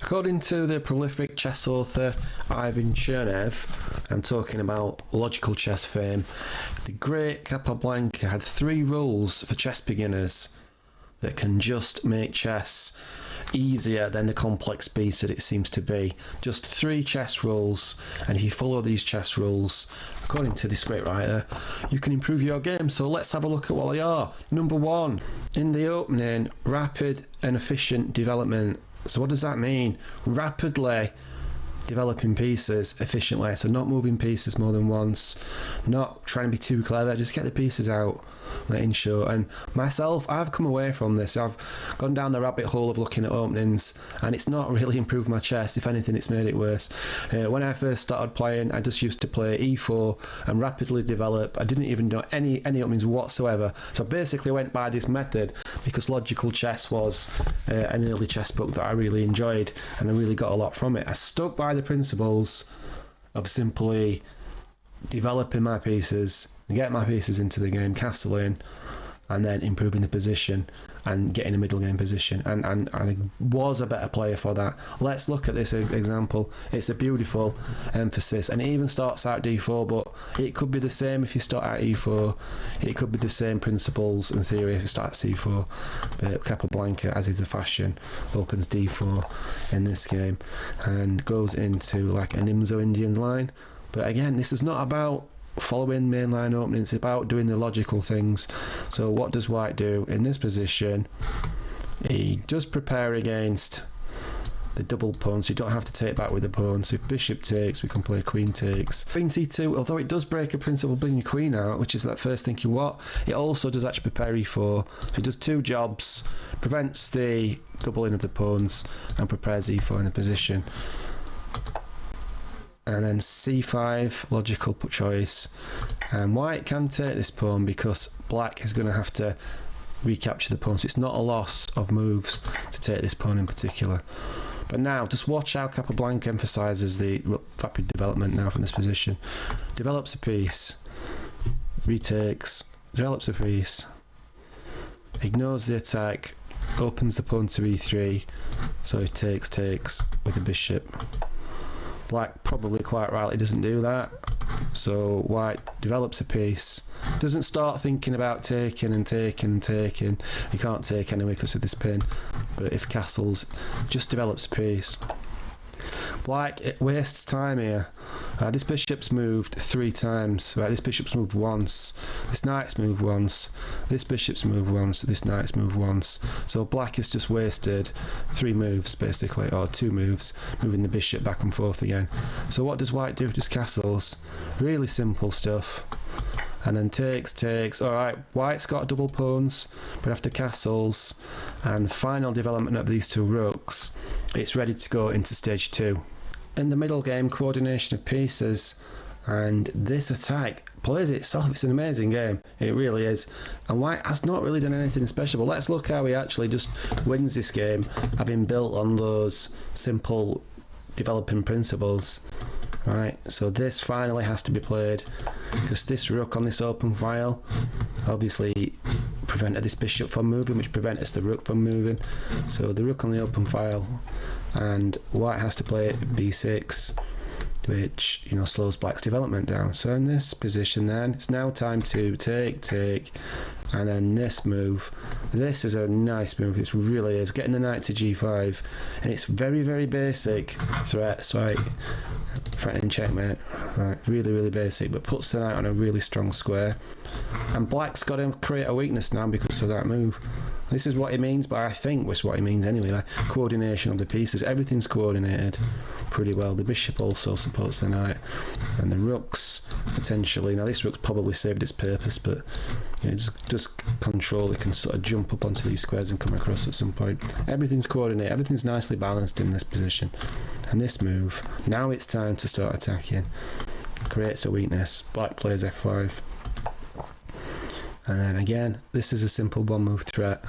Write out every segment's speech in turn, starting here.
According to the prolific chess author Ivan Chernev, I'm talking about logical chess fame, the great Capablanca had 3 rules for chess beginners that can just make chess easier than the complex beast that it seems to be. Just 3 chess rules, and if you follow these chess rules, according to this great writer, you can improve your game. So let's have a look at what they are. Number 1, in the opening, rapid and efficient development. So what does that mean? Rapidly developing pieces efficiently, so not moving pieces more than once, not trying to be too clever, just get the pieces out, letting show. And myself, I've come away from this. I've gone down the rabbit hole of looking at openings, and it's not really improved my chess. If anything, it's made it worse. When I first started playing, I just used to play e4 and rapidly develop. I didn't even know any openings whatsoever. So I basically went by this method because logical chess was an early chess book that I really enjoyed, and I really got a lot from it. I stuck by the principles of simply developing my pieces, get my pieces into the game, castling, and then improving the position and getting a middle game position, and I was a better player for that. Let's look at this example. It's a beautiful emphasis, and it even starts out d4, but it could be the same if you start at e4. It could be the same principles and theory if you start at c4. But Capablanca, as is the fashion, opens d4 in this game and goes into like a Nimzo Indian line. But again, this is not about following mainline opening, it's about doing the logical things. So what does white do in this position? He does prepare against the double pawn, so you don't have to take back with the pawn. So if bishop takes, we can play queen takes. Queen c2, although it does break a principle bringing your queen out, which is that first thinking what, it also does actually prepare e4. So it does 2 jobs, prevents the doubling of the pawns and prepares e4 in the position. And then c5, logical choice, and white can take this pawn because black is going to have to recapture the pawn, so it's not a loss of moves to take this pawn in particular. But now just watch how Capablanca emphasises the rapid development now from this position. Develops a piece, retakes, develops a piece, ignores the attack, opens the pawn to e3, so he takes with the bishop. Black probably quite rightly doesn't do that, so white develops a piece, doesn't start thinking about taking. He can't take anyway because of this pin, but if castles, just develops a piece. Black, it wastes time here. This bishop's moved 3 times. Right, this bishop's moved once. This knight's moved once. This bishop's moved once. This knight's moved once. So black has just wasted 3 moves basically, or 2 moves, moving the bishop back and forth again. So what does white do? Just castles. Really simple stuff. And then takes. Alright, white's got double pawns, but after castles and the final development of these 2 rooks, it's ready to go into stage 2. In the middle game, coordination of pieces, and this attack plays itself. It's an amazing game, it really is, and white has not really done anything special. But let's look how he actually just wins this game, having built on those simple developing principles. Right, so this finally has to be played because this rook on this open file obviously prevented this bishop from moving, which prevents the rook from moving. So the rook on the open file, and white has to play b6, which, you know, slows black's development down. So in this position then, it's now time to take, and then this move. This is a nice move, this really is, getting the knight to g5, and it's very, very basic threats, right? Threatening checkmate, right? Really basic, but puts the knight on a really strong square. And black's got to create a weakness now because of that move. This is what he means, but I think was what he means anyway, like coordination of the pieces. Everything's coordinated pretty well. The bishop also supports the knight, and the rooks potentially. Now this rook's probably saved its purpose, but you know, just control. It can sort of jump up onto these squares and come across at some point. Everything's coordinated. Everything's nicely balanced in this position. And this move, now it's time to start attacking. Creates a weakness. Black plays f5. And then again, this is a simple 1-move threat.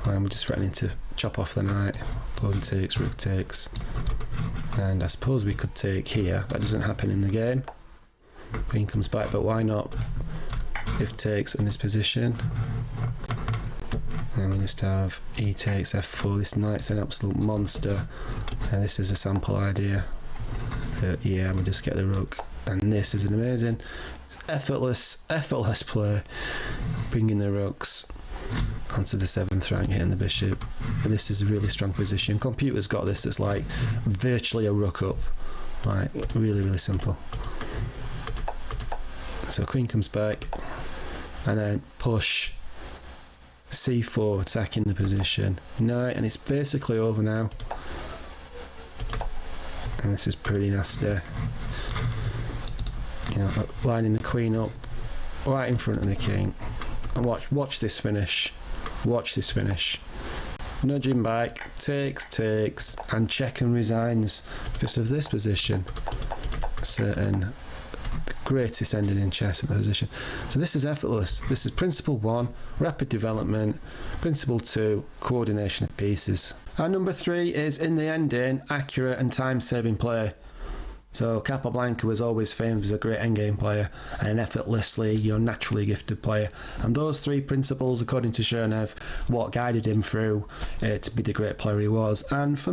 And we're just threatening to chop off the knight. Pawn takes, rook takes. And I suppose we could take here. That doesn't happen in the game. Queen comes back, but why not? If takes in this position. And we just have e takes f4. This knight's an absolute monster. This is a sample idea. Yeah, we just get the rook. And this is an amazing, it's effortless play. Bringing the rooks onto the 7th rank, hitting the bishop. And this is a really strong position. Computer's got this, it's like virtually a rook up. Like, really, really simple. So queen comes back. And then push. c4, attacking the position. Knight, and it's basically over now. And this is pretty nasty. You know, lining the queen up right in front of the king. And watch this finish. Watch this finish. Nudging back, takes, and check and resigns because of this position. Certain greatest ending in chess at the position. So this is effortless. This is principle 1, rapid development. Principle 2, coordination of pieces. And number 3 is in the ending, accurate and time-saving play. So Capablanca was always famous as a great endgame player and an effortlessly, naturally gifted player. And those 3 principles, according to Chernev, what guided him through to be the great player he was. And for me,